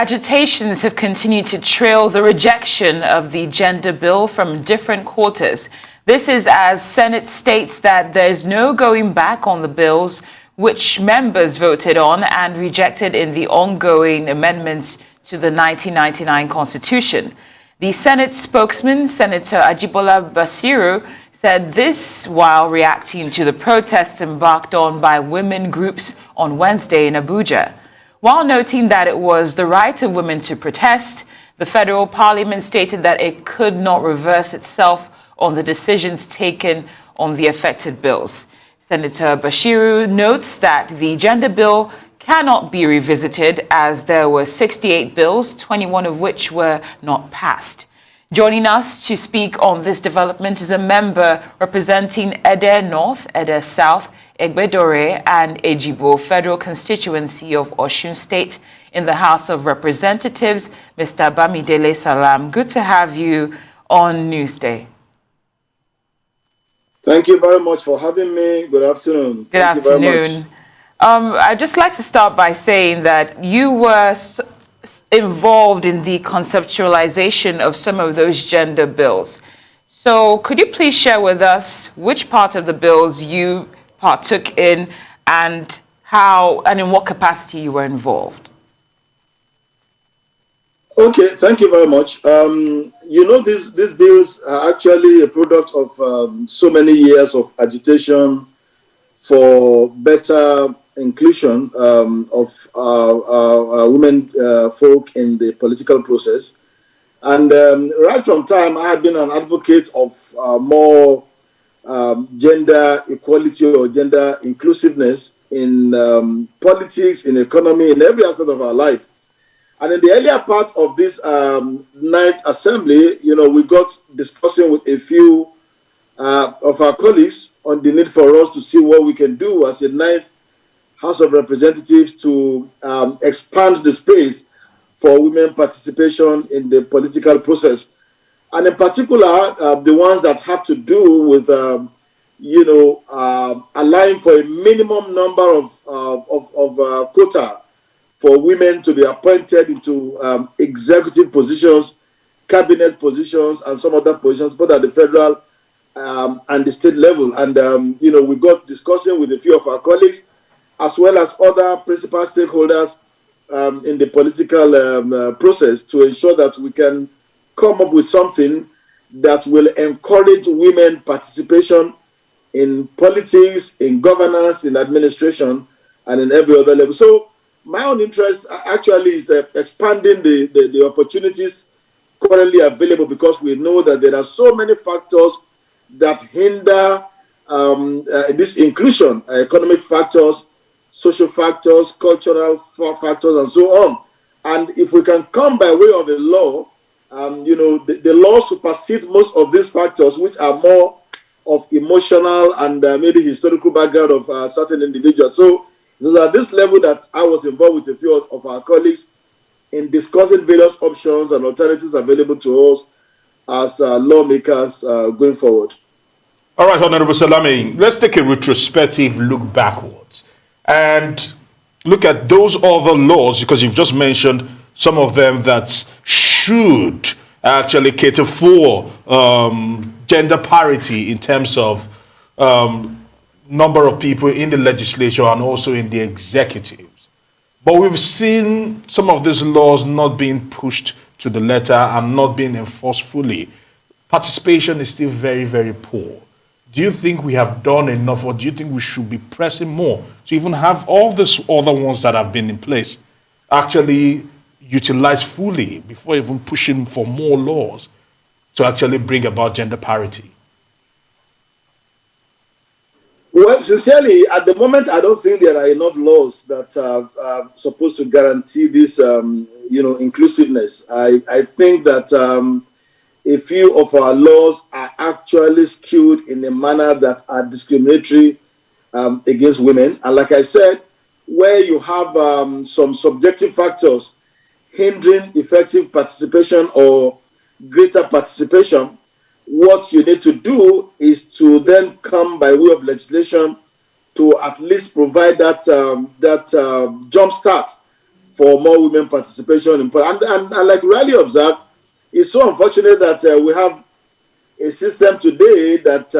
Agitations have continued to trail the rejection of the gender bill from different quarters. This is as Senate states that there's no going back on the bills which members voted on and rejected in the ongoing amendments to the 1999 Constitution. The Senate spokesman, Senator Ajibola Basiru, said this while reacting to the protests embarked on by women groups on Wednesday in Abuja. While noting that it was the right of women to protest, the federal parliament stated that it could not reverse itself on the decisions taken on the affected bills. Senator Bashiru notes that the gender bill cannot be revisited as there were 68 bills, 21 of which were not passed. Joining us to speak on this development is a member representing Ede North, Ede South, Egbedore and Ejibo Federal Constituency of Osun State in the House of Representatives, Mr. Bamidele Salam. Good to have you on Newsday. Thank you very much for having me. Good afternoon. Good afternoon. I'd just like to start by saying that you were involved in the conceptualization of some of those gender bills. So could you please share with us which part of the bills you partook in and how and in what capacity you were involved? Okay, thank you very much. These bills are actually a product of so many years of agitation for better inclusion of women folk in the political process. And right from time, I had been an advocate of more gender equality or gender inclusiveness in politics, in economy, in every aspect of our life. And in the earlier part of this ninth assembly, we got discussing with a few of our colleagues on the need for us to see what we can do as a ninth House of Representatives to expand the space for women participation in the political process. And in particular, the ones that have to do with, allowing for a minimum number of quota for women to be appointed into executive positions, cabinet positions, and some other positions, both at the federal and the state level. And, we got discussing with a few of our colleagues, as well as other principal stakeholders in the political process to ensure that we can come up with something that will encourage women participation in politics, in governance, in administration, and in every other level. So my own interest actually is expanding the opportunities currently available, because we know that there are so many factors that hinder this inclusion, economic factors, social factors, cultural factors, and so on. And if we can come by way of a law, the law supersedes most of these factors, which are more of emotional and maybe historical background of certain individuals. So it was at this level that I was involved with a few of our colleagues in discussing various options and alternatives available to us as lawmakers going forward. All right, Honorable Salami, let's take a retrospective look backwards and look at those other laws, because you've just mentioned some of them that should actually cater for gender parity in terms of number of people in the legislature and also in the executives. But we've seen some of these laws not being pushed to the letter and not being enforced fully. Participation is still very, very poor. Do you think we have done enough, or do you think we should be pressing more to even have all these other ones that have been in place actually utilized fully before even pushing for more laws to actually bring about gender parity? Well, sincerely, at the moment, I don't think there are enough laws that are supposed to guarantee this, inclusiveness. I think that a few of our laws are actually skewed in a manner that are discriminatory against women. And like I said, where you have some subjective factors hindering effective participation or greater participation, what you need to do is to then come by way of legislation to at least provide that jump start for more women participation in and like rightly observed, it's so unfortunate that we have a system today that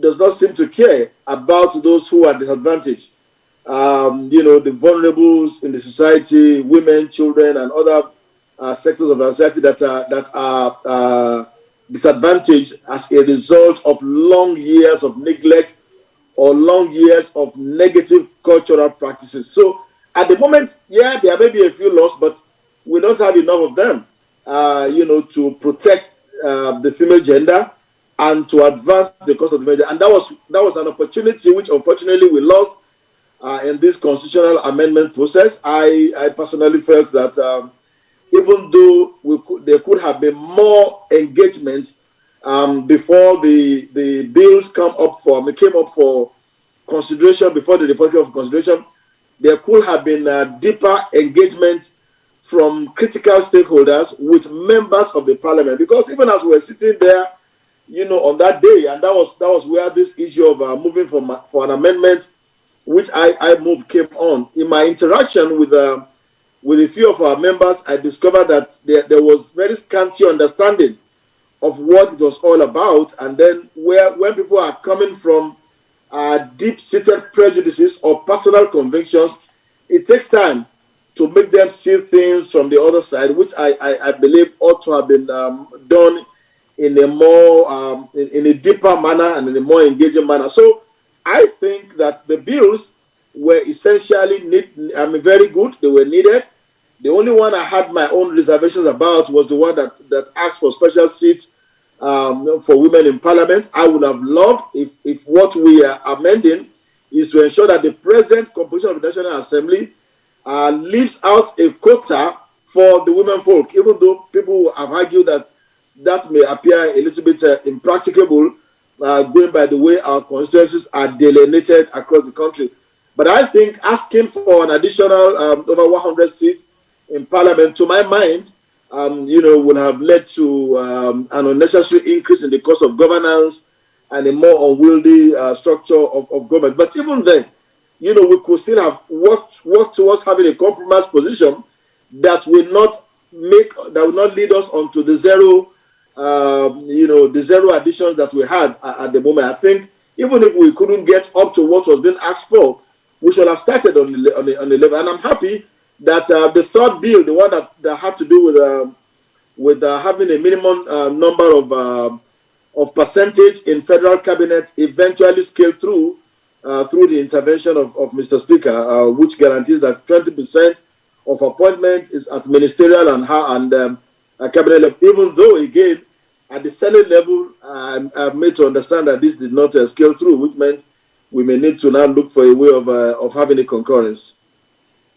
does not seem to care about those who are disadvantaged. The vulnerables in the society, women, children, and other sectors of the society that are disadvantaged as a result of long years of neglect or long years of negative cultural practices. So at the moment, yeah, there may be a few laws, but we don't have enough of them, to protect the female gender and to advance the cause of the gender. And that was an opportunity which unfortunately we lost in this constitutional amendment process. I personally felt that even though there could have been more engagement before the bills came up for consideration, before the Department of Consideration, there could have been deeper engagement from critical stakeholders with members of the parliament. Because even as we were sitting there, on that day, and that was where this issue of moving for an amendment, which I moved, came on. In my interaction with a few of our members, I discovered that there was very scanty understanding of what it was all about. And then when people are coming from deep-seated prejudices or personal convictions, it takes time to make them see things from the other side, which I believe ought to have been done in a more in a deeper manner and in a more engaging manner. So I think that the bills were essentially very good. They were needed. The only one I had my own reservations about was the one that asked for special seats for women in parliament. I would have loved if what we are amending is to ensure that the present composition of the National Assembly leaves out a quota for the women folk, even though people have argued that may appear a little bit impracticable, going by the way our constituencies are delineated across the country. But I think asking for an additional over 100 seats in parliament, to my mind, would have led to an unnecessary increase in the cost of governance and a more unwieldy structure of government. But even then, we could still have worked towards having a compromise position that will not lead us onto the zero additions that we had at the moment. I think even if we couldn't get up to what was being asked for, we should have started on the level. And I'm happy that the third bill, the one that had to do with having a minimum number of percentage in federal cabinet, eventually scaled through the intervention of Mr. Speaker, which guarantees that 20% of appointment is at ministerial and cabinet level. Even though, again, at the Senate level, I'm made to understand that this did not scale through, which meant we may need to now look for a way of having a concurrence.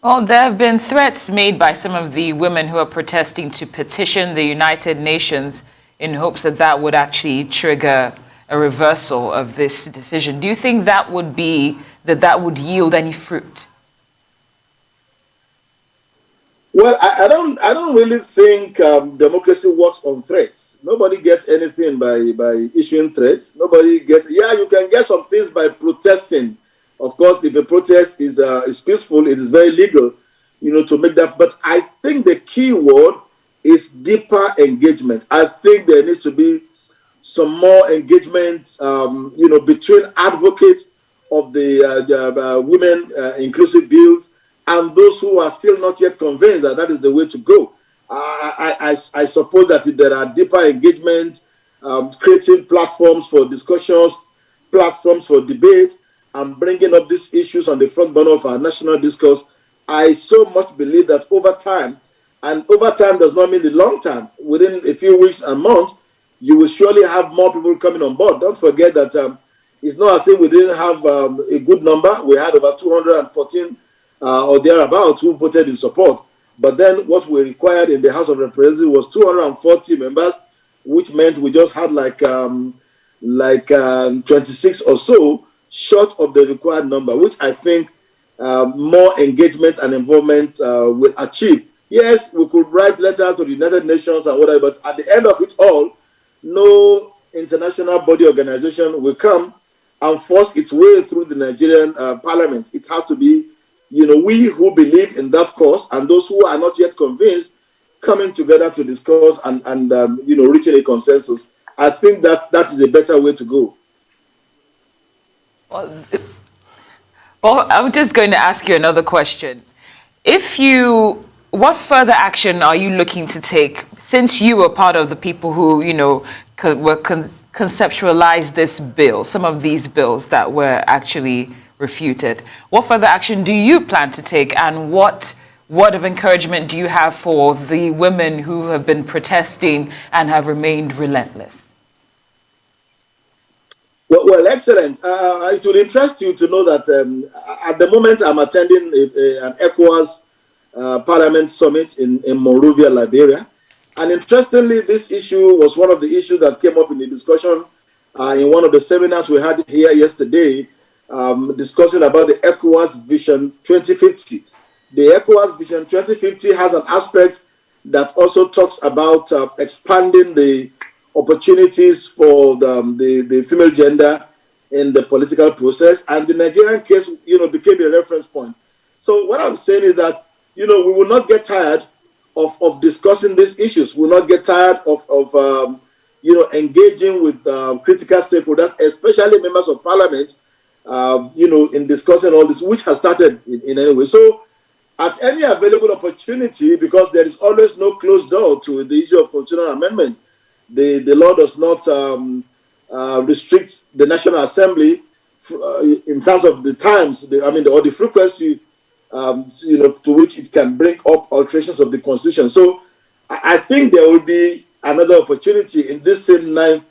Well, there have been threats made by some of the women who are protesting to petition the United Nations in hopes that would actually trigger a reversal of this decision. Do you think that would yield any fruit? Well, I don't really think democracy works on threats. Nobody gets anything by issuing threats. Nobody gets. Yeah, you can get some things by protesting. Of course, if a protest is peaceful, it is very legal, to make that. But I think the key word is deeper engagement. I think there needs to be some more engagement, between advocates of the women inclusive bills and those who are still not yet convinced that is the way to go. I suppose that if there are deeper engagements, creating platforms for discussions, platforms for debate, and bringing up these issues on the front burner of our national discourse, I so much believe that over time, and over time does not mean the long term, within a few weeks and months, you will surely have more people coming on board. Don't forget that it's not as if we didn't have a good number. We had over 214 or thereabouts who voted in support. But then what we required in the House of Representatives was 240 members, which meant we just had like 26 or so short of the required number, which I think more engagement and involvement will achieve. Yes, we could write letters to the United Nations and whatever, but at the end of it all, no international body organization will come and force its way through the Nigerian parliament. It has to be, we who believe in that cause and those who are not yet convinced coming together to discuss and reaching a consensus. I think that is a better way to go. Well, I'm just going to ask you another question. What further action are you looking to take since you were part of the people who, conceptualized this bill, some of these bills that were actually refuted? What further action do you plan to take, and what word of encouragement do you have for the women who have been protesting and have remained relentless? Well, excellent. It will interest you to know that at the moment I'm attending an ECOWAS Parliament Summit in Monrovia, Liberia. And interestingly, this issue was one of the issues that came up in the discussion in one of the seminars we had here yesterday, discussing about the ECOWAS Vision 2050. The ECOWAS Vision 2050 has an aspect that also talks about expanding the opportunities for the female gender in the political process. And the Nigerian case, became a reference point. So what I'm saying is that, we will not get tired of discussing these issues. We will not get tired of engaging with critical stakeholders, especially members of parliament, in discussing all this, which has started in any way. So at any available opportunity, because there is always no closed door to the issue of constitutional amendment, the law does not restrict the National Assembly in terms of the times, or the frequency, to which it can bring up alterations of the Constitution. So I think there will be another opportunity in this same ninth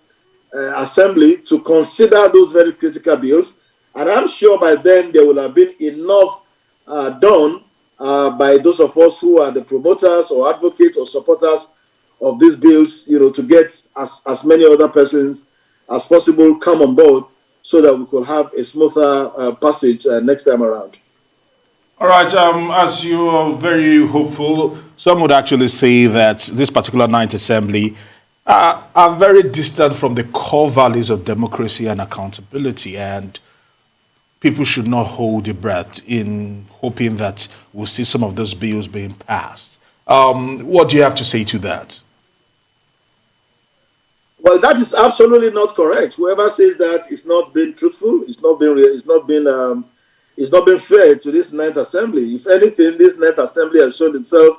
Assembly to consider those very critical bills. And I'm sure by then there will have been enough done by those of us who are the promoters or advocates or supporters of these bills, to get as many other persons as possible come on board so that we could have a smoother passage next time around. All right, as you are very hopeful, some would actually say that this particular Ninth Assembly are very distant from the core values of democracy and accountability, and people should not hold their breath in hoping that we'll see some of those bills being passed. What do you have to say to that? Well, that is absolutely not correct. Whoever says that is not being truthful. It's not been fair to this Ninth Assembly. If anything, this Ninth Assembly has shown itself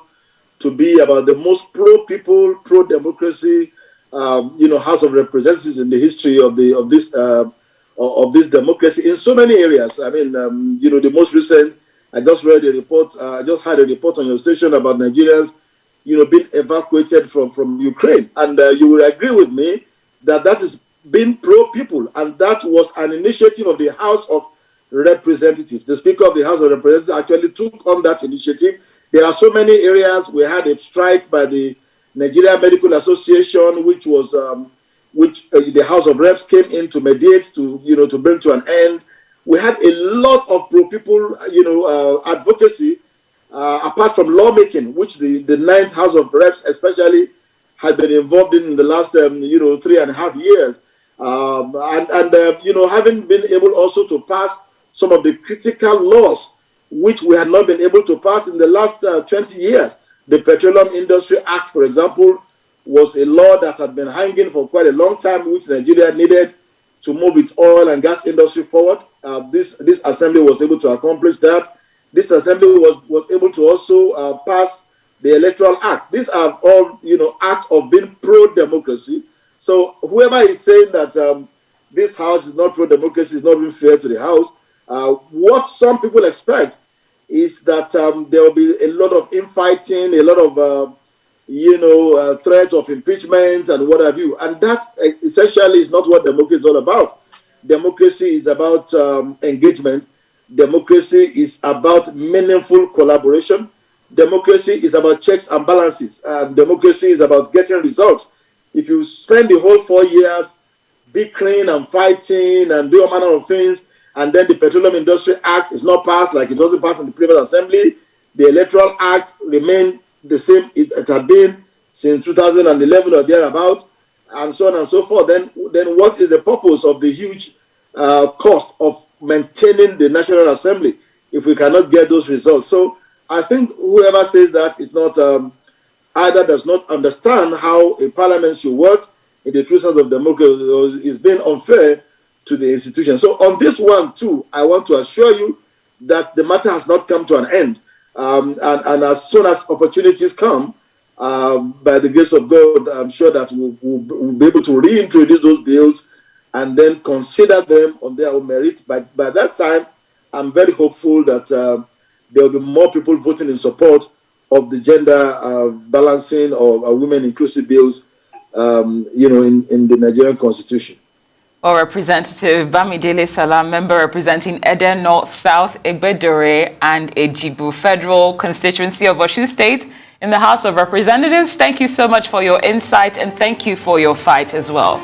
to be about the most pro-people, pro-democracy, House of Representatives in the history of this democracy in so many areas. The most recent, I just read a report. I just had a report on your station about Nigerians, being evacuated from Ukraine, and you will agree with me that is being pro-people, and that was an initiative of the House of Representatives. The Speaker of the House of Representatives actually took on that initiative. There are so many areas. We had a strike by the Nigerian Medical Association, which the House of Reps came in to mediate, to bring to an end. We had a lot of pro-people, advocacy, apart from lawmaking, which the Ninth House of Reps especially had been involved in the last, 3.5 years. Having been able also to pass some of the critical laws which we had not been able to pass in the last 20 years. The Petroleum Industry Act, for example, was a law that had been hanging for quite a long time, which Nigeria needed to move its oil and gas industry forward. This assembly was able to accomplish that. This assembly was able to also pass the Electoral Act. These are all, acts of being pro-democracy. So whoever is saying that this House is not pro-democracy is not being fair to the House. What some people expect is that there will be a lot of infighting, a lot of threats of impeachment and what have you. And that essentially is not what democracy is all about. Democracy is about engagement. Democracy is about meaningful collaboration. Democracy is about checks and balances. Democracy is about getting results. If you spend the whole 4 years bickering and fighting and doing all manner of things, and then the Petroleum Industry Act is not passed like it wasn't passed in the previous assembly, the Electoral Act remained the same it had been since 2011 or thereabout, and so on and so forth, then what is the purpose of the huge cost of maintaining the National Assembly if we cannot get those results. So I think whoever says that is not either does not understand how a parliament should work in the true sense of democracy, or is being unfair to the institution. So on this one too, I want to assure you that the matter has not come to an end. And as soon as opportunities come, by the grace of God, I'm sure that we'll be able to reintroduce those bills and then consider them on their own merit. But by that time, I'm very hopeful that there will be more people voting in support of the gender balancing or women inclusive bills, in the Nigerian Constitution. Or Representative Bamidele Salam, member representing Eden North, South, Igbedore, and Ejibu Federal Constituency of Osun State in the House of Representatives. Thank you so much for your insight, and thank you for your fight as well.